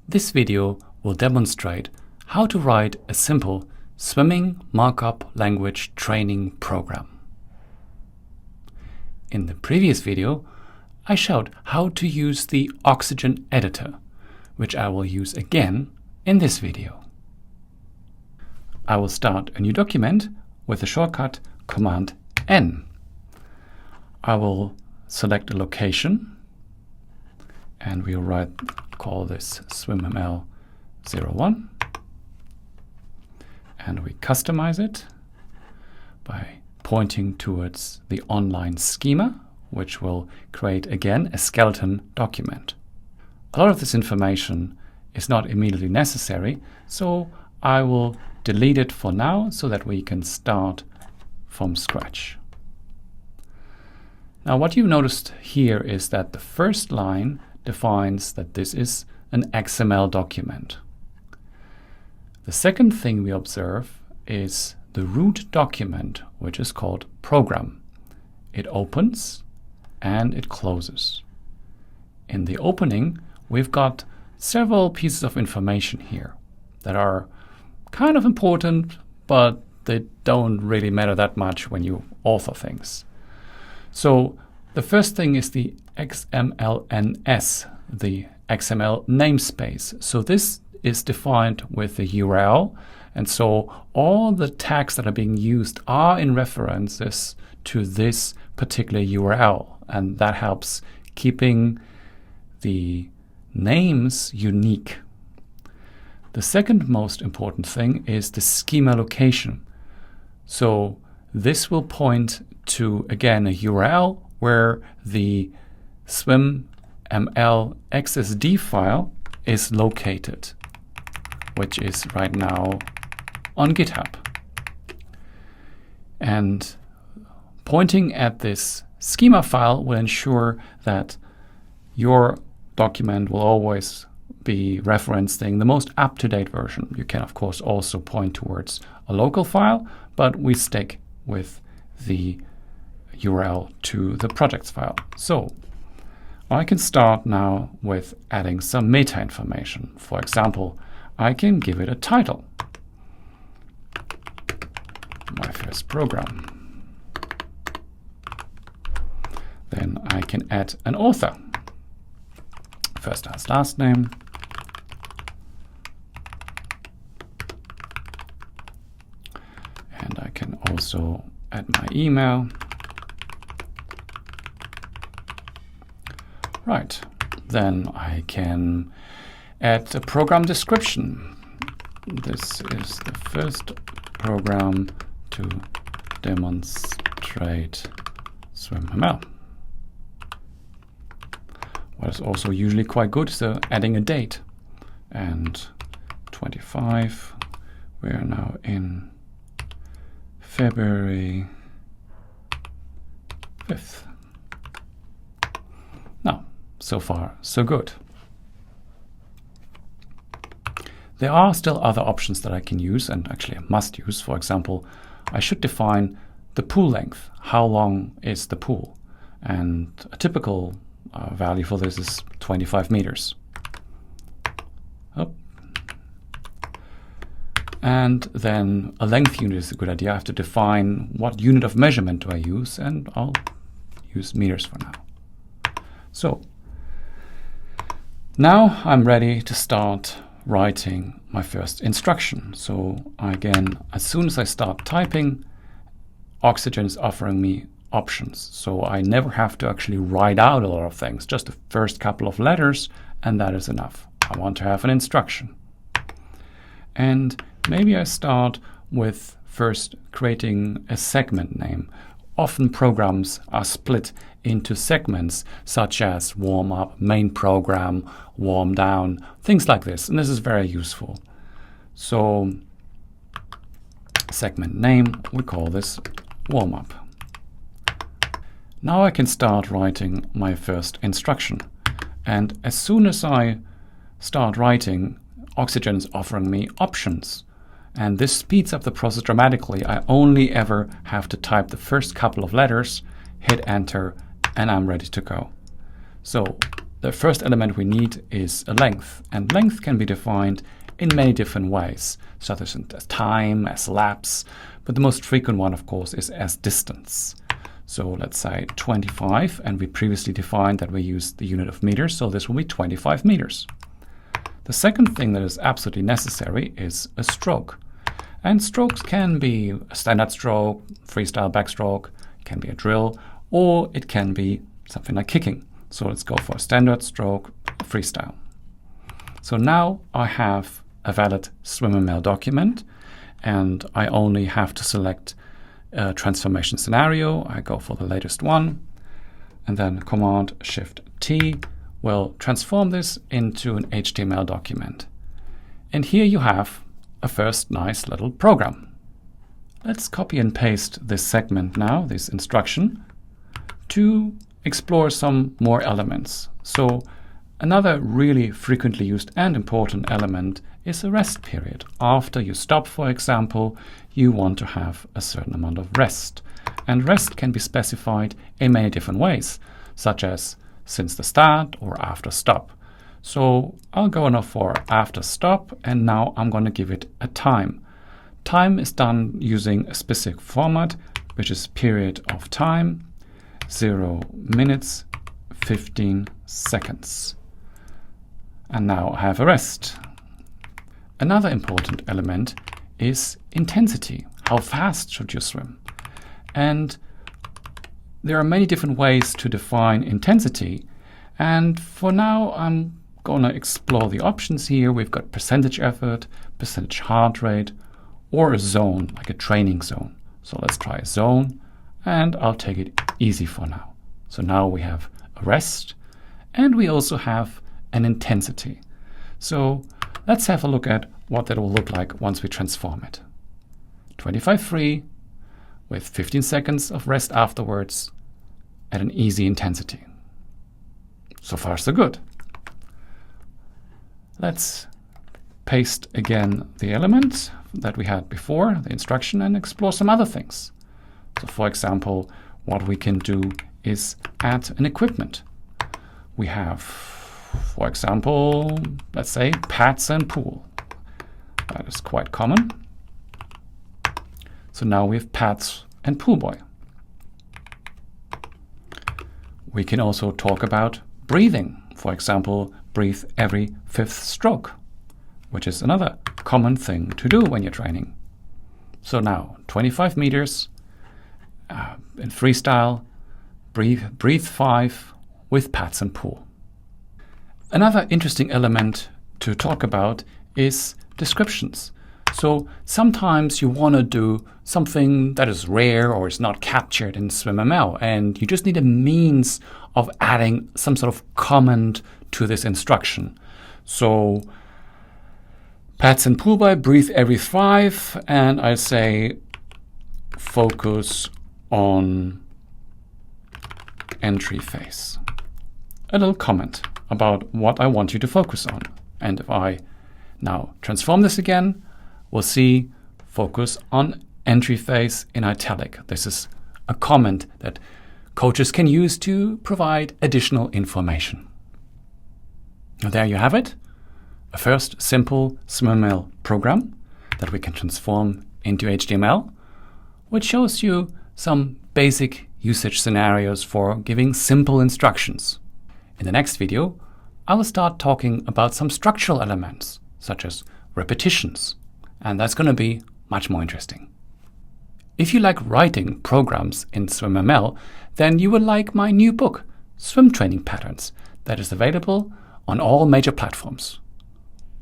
This video will demonstrate how to write a simple swimming markup language training program. In the previous video, I showed how to use the Oxygen editor, which I will use again in this video. I will start a new document with the shortcut Command N. I will select a location and we'll call this swiML 01, and we customize it by pointing towards the online schema, which will create again a skeleton document. A lot of this information is not immediately necessary, so I will delete it for now so that we can start from scratch. Now what you noticed here is that the first line defines that this is an XML document. The second thing we observe is the root document, which is called program. It opens and it closes. In the opening, we've got several pieces of information here that are kind of important, but they don't really matter that much when you author things. So the first thing is the XMLNS, the XML namespace. So this is defined with the URL, and so all the tags that are being used are in references to this particular URL, and that helps keeping the names unique. The second most important thing is the schema location. So this will point to, again, a URL where the swiML XSD file is located, which is right now on GitHub. And pointing at this schema file will ensure that your document will always be referencing the most up-to-date version. You can, of course, also point towards a local file, but we stick with the URL to the projects file. So I can start now with adding some meta information. For example, I can give it a title. My first program. Then I can add an author. First as last name. And I can also add my email. Right, then I can add a program description. This is the first program to demonstrate swiML. What is also usually quite good is adding a date. And 25, we are now in February 5th. Now, so far, so good. There are still other options that I can use, and actually I must use. For example, I should define the pool length. How long is the pool? And a typical value for this is 25 meters. Oh. And then a length unit is a good idea. I have to define what unit of measurement do I use, and I'll use meters for now. So now I'm ready to start writing my first instruction. So again, as soon as I start typing, Oxygen is offering me options. So I never have to actually write out a lot of things, just the first couple of letters, and that is enough. I want to have an instruction. And maybe I start with first creating a segment name. Often programs are split into segments such as warm up, main program, warm down, things like this. And this is very useful. So segment name, we call this warm up. Now I can start writing my first instruction. And as soon as I start writing, Oxygen is offering me options. And this speeds up the process dramatically. I only ever have to type the first couple of letters, hit enter, and I'm ready to go. So the first element we need is a length, and length can be defined in many different ways, such as time, as lapse, but the most frequent one, of course, is as distance. So let's say 25, and we previously defined that we use the unit of meters, so this will be 25 meters. The second thing that is absolutely necessary is a stroke. And strokes can be a standard stroke, freestyle backstroke, it can be a drill, or it can be something like kicking. So let's go for a standard stroke, freestyle. So now I have a valid swiML document, and I only have to select a transformation scenario. I go for the latest one, and then Command-Shift-T will transform this into an HTML document. And here you have a first nice little program. Let's copy and paste this segment now, this instruction, to explore some more elements. So another really frequently used and important element is a rest period. After you stop, for example, you want to have a certain amount of rest. And rest can be specified in many different ways, such as since the start or after stop. So I'll go now for after stop, and now I'm going to give it a time. Time is done using a specific format, which is period of time, 0 minutes, 15 seconds. And now I have a rest. Another important element is intensity. How fast should you swim? And there are many different ways to define intensity. And for now, I'm going to explore the options here. We've got percentage effort, percentage heart rate, or a zone, like a training zone. So let's try a zone, and I'll take it easy for now. So now we have a rest, and we also have an intensity. So let's have a look at what that will look like once we transform it. 25 free, with 15 seconds of rest afterwards, at an easy intensity. So far, so good. Let's paste again the element that we had before, the instruction, and explore some other things. So for example, what we can do is add an equipment. We have, for example, let's say pads and pool. That is quite common. So now we have pads and pool boy. We can also talk about breathing. For example, breathe every 5th stroke, which is another common thing to do when you're training. So now 25 meters in freestyle, breathe 5 with pads and pool. Another interesting element to talk about is descriptions. So sometimes you want to do something that is rare or is not captured in swiML, and you just need a means of adding some sort of comment to this instruction. So pads and pool boy, breathe every 5, and I say focus on entry phase. A little comment about what I want you to focus on. And if I now transform this again, we'll see focus on entry phase in italic. This is a comment that coaches can use to provide additional information. Now there you have it, a first simple swiML program that we can transform into HTML, which shows you some basic usage scenarios for giving simple instructions. In the next video, I will start talking about some structural elements, such as repetitions, and that's going to be much more interesting. If you like writing programs in swiML, then you will like my new book, Swim Training Patterns, that is available on all major platforms.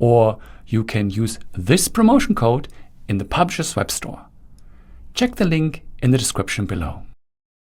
Or you can use this promotion code in the publisher's web store. Check the link in the description below.